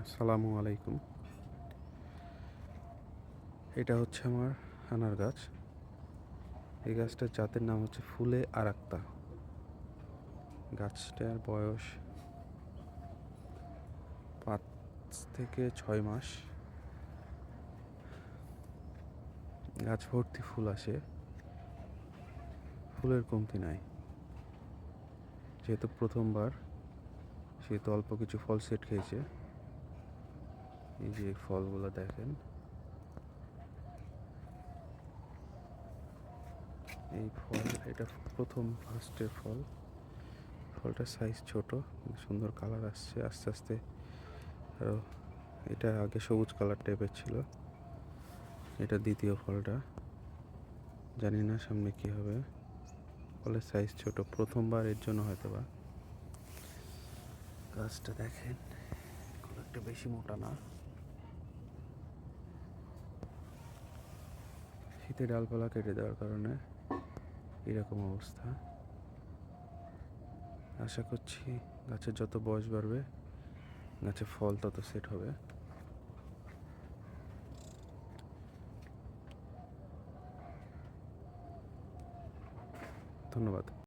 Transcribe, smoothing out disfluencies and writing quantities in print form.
আসসালামু আলাইকুম। এটা হচ্ছে আমার আনার গাছ। এই গাছটার জাতের নাম হচ্ছে ফুলে আরাক্তা। গাছটার বয়স ৫ থেকে ৬ মাস। গাছ ভর্তি ফুল আসে, ফুলের কমতি নাই। যেহেতু প্রথমবার, সেহেতু অল্প কিছু ফল সেট খেয়েছে। এই যে ফলগুলো দেখেন, এই ফল, এটা প্রথম ফার্স্টের ফল। ফলটার সাইজ ছোট, সুন্দর কালার আসছে আস্তে আস্তে। আরও এটা আগে সবুজ কালার টাইপের ছিল। এটা দ্বিতীয় ফলটা, জানি না সামনে কি হবে। ফলের সাইজ ছোট, প্রথমবার, এর জন্য হয়তো বা। গাছটা দেখেন, খুব একটা বেশি মোটা না। শীতে ডালপালা কেটে দেওয়ার কারণে এরকম অবস্থা। আশা করছি গাছের যত বয়স বাড়বে, গাছে ফল তত সেট হবে। ধন্যবাদ।